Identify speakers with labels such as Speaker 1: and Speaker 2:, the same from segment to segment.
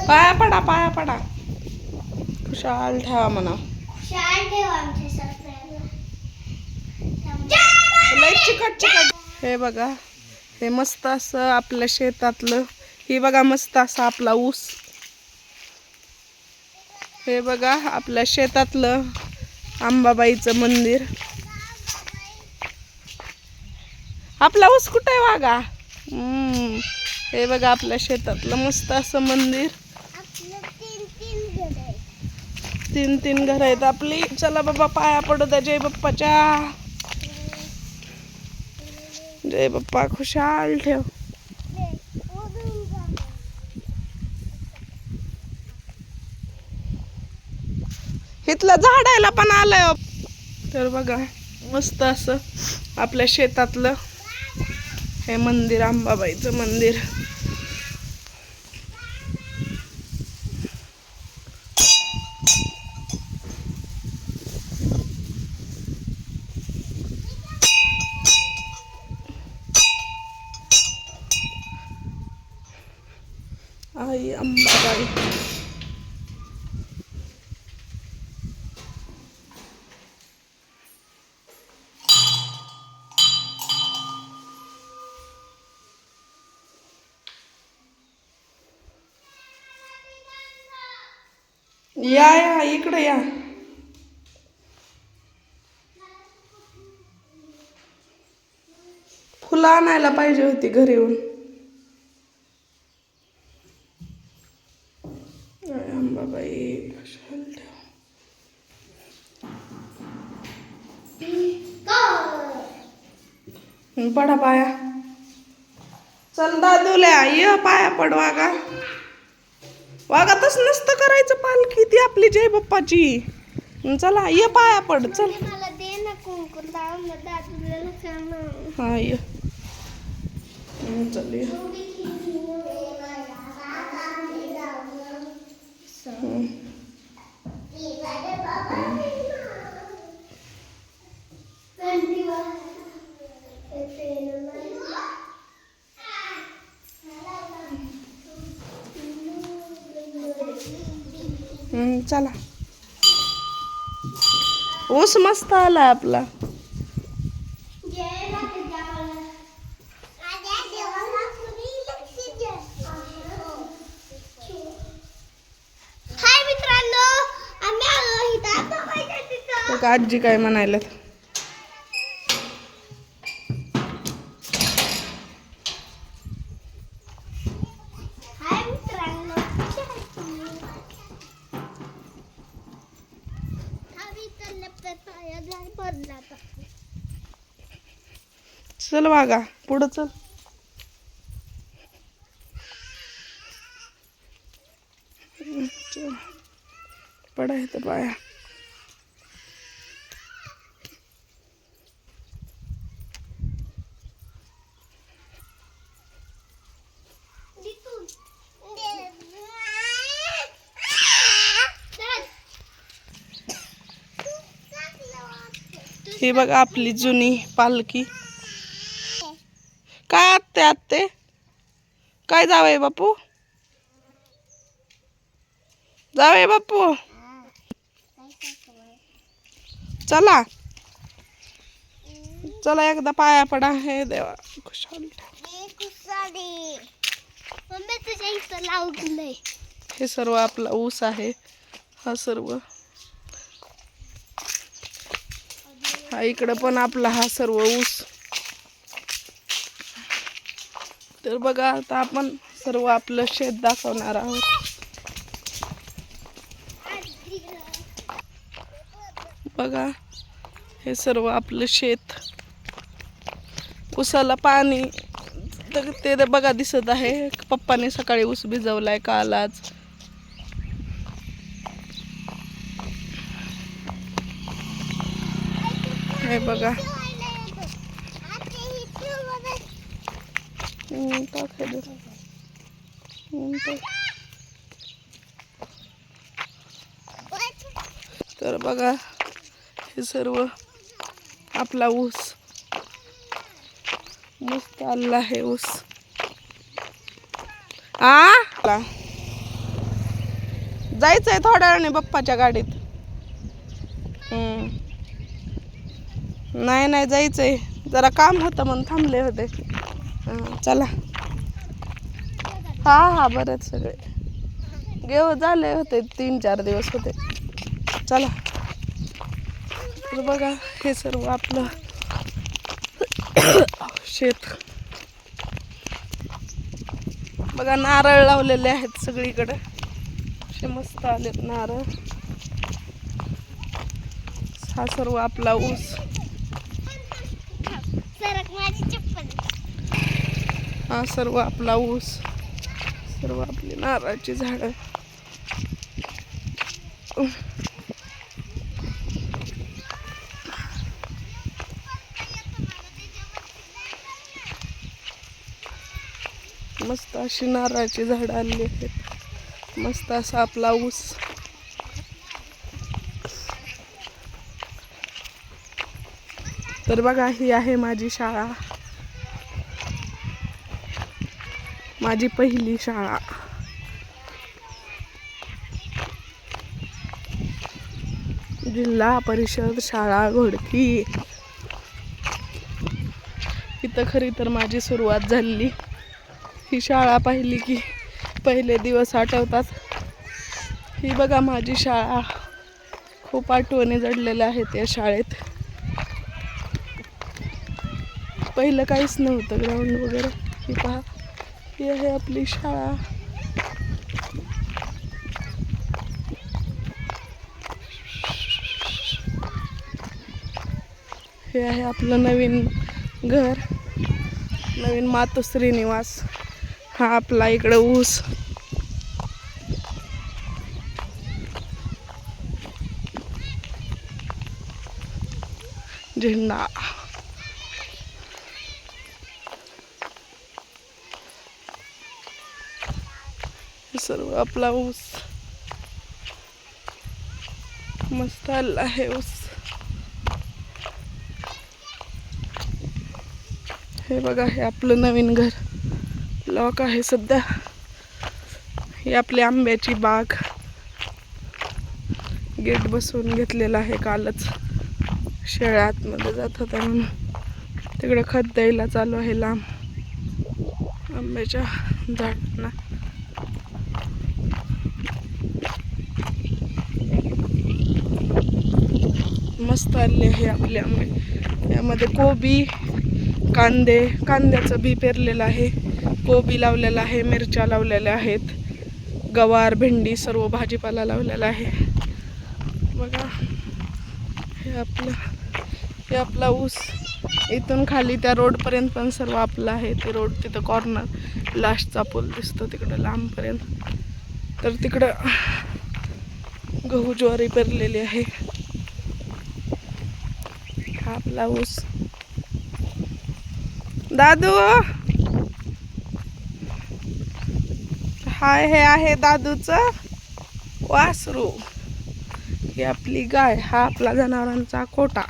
Speaker 1: पाया पडा, पाया पडा. खुशाल ठेवा म्हणा. लय चिकट चिकट. हे बघा, हे मस्त असं आपल्या शेतातलं. हे बघा मस्त असा आपला ऊस. हे बघा आपल्या शेतातलं अंबाबाईचं मंदिर. आपला ऊस कुठे आहे वागा? हे बघा आपल्या शेतातलं मस्त असं मंदिर. तीन तीन घर आहेत आपली. चला बाबा पाया पडू द्या जय बाप्पाच्या. जय बाप्पा खुशाल ठेव. इथलं झाडायला पण आलंय. तर बघा मस्त असं आपल्या शेतातलं हे मंदिर, अंबाबाईचं मंदिर. आई अंबाबाई. या या इकडे या. फुलं आणायला पाहिजे होती घरी येऊन. अंबाबाई खुशाल ठेव. पडा पाया. चल दादूल्या ये पाया पड वागा. वागातच नसतं करायचं. पालखी ती आपली जय बाप्पाची. चला ये पाया पड. चल हा ये. चल ये. चला. ऊस मस्त आलाय आपला.
Speaker 2: हाय मित्रांनो, आम्ही आलो इथं.
Speaker 1: आजी काय म्हणायला. चल वागा पुढं चल. पडा इथं पाया. ही बघा आपली जुनी पालखी. काय आत्ते आत्ते काय जावय बापू. जावय बापू चला. चला एकदा पाया पडा. हे देवा खुशाल. हे सर्व आपला ऊस आहे. हा सर्व हा इकडं पण आपला हा सर्व ऊस. तर बघा आता आपण सर्व आपलं शेत दाखवणार आहोत. बघा हे सर्व आपलं शेत. ऊसाला पाणी ते बघा दिसत आहे. पप्पाने सकाळी ऊस भिजवलाय काल आज. हे बघा तर बघा हे सर्व आपला ऊस मस्त आला आहे ऊस जायचंय थोड्या वेळाने बाप्पाच्या गाडीत नाही जायचंय जरा काम होतं म्हणून थांबले होते चला हा बरेच सगळे घेऊ झाले होते 3-4 दिवस होते चला तर बघा हे सर्व आपलं शेत बघा नारळ लावलेले आहेत सगळीकडे असे मस्त आलेत नारळ हा सर्व आपला ऊस हा सर्व आपला ऊस सर्व आपली नारळाची झाडं मस्त अशी नारळाची झाडं आली आहेत मस्त असा आपला ऊस तर बघा ही आहे माझी शाळा माझी पहिली शाळा जिल्हा परिषद शाळा घोडकी इथं खरी तर माझी सुरुवात झाली ही शाळा पाहिली की पहिले दिवस आठवतात ही बघा माझी शाळा खूप आठवणी जडलेल्या आहेत या शाळेत पहिलं काहीच नव्हतं ग्राउंड वगैरे ही पहा ही आहे आपली शाळा हे आहे आपलं नवीन घर नवीन मातोश्री निवास हा आपला इकडे ऊस झेंडा सर्व आपला ऊस मस्त आला आहे ऊस हे बघा हे आपलं नवीन घर लॉक आहे सध्या ही आपली आंब्याची बाग गेट बसवून घेतलेला आहे कालच शेळ्या आतमध्ये जात होत्या म्हणून तिकडे खत द्यायला चालू आहे लांब आंब्याच्या झाडांना मस्त आले आहे आपले आंबे यामध्ये कोबी कांद्याचं बी पेरलेलं आहे कोबी लावलेला आहे मिरच्या लावलेल्या आहेत गवार भेंडी सर्व भाजीपाला लावलेला आहे बघा हे आपला ऊस इथून खाली त्या रोडपर्यंत पण सर्व आपलं आहे ते रोड तिथं कॉर्नर लास्टचा पूल दिसतो तिकडं लांबपर्यंत तर तिकडं गहू ज्वारी पेरलेली आहे हा आपला ऊस दादू हाय हे आहे दादूचं वासरू ही आपली गाय हा आपला जनावरांचा कोटा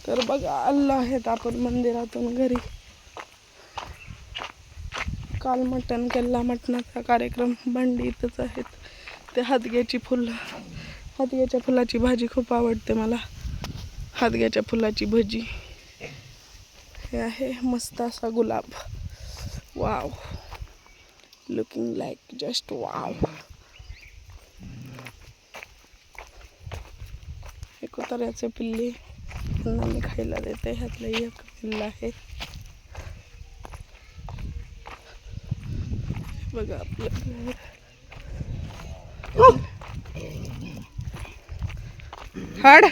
Speaker 1: तर बघा आलो आहेत आपण मंदिरातून घरी काल मटण केला मटणाचा कार्यक्रम भांडी इथंच आहेत ते हातग्याची फुलं हातग्याच्या फुलाची भाजी खूप आवडते मला हातग्याच्या फुलाची भजी हे आहे मस्त असा गुलाब wow looking like just wow हे कुत्र्याचे पिल्ले त्यांना मी खायला देते ह्यातलं एक पिल्ल आहे बघा आपलं हाड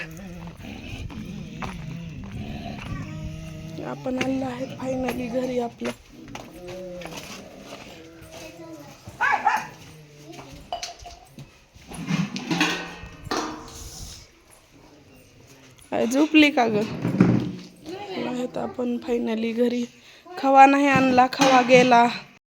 Speaker 1: आपण आलो आहे फायनली घरी आपलं काय झोपली का ग? आहेत आपण फायनली घरी. खवा नाही आणला, खवा गेला.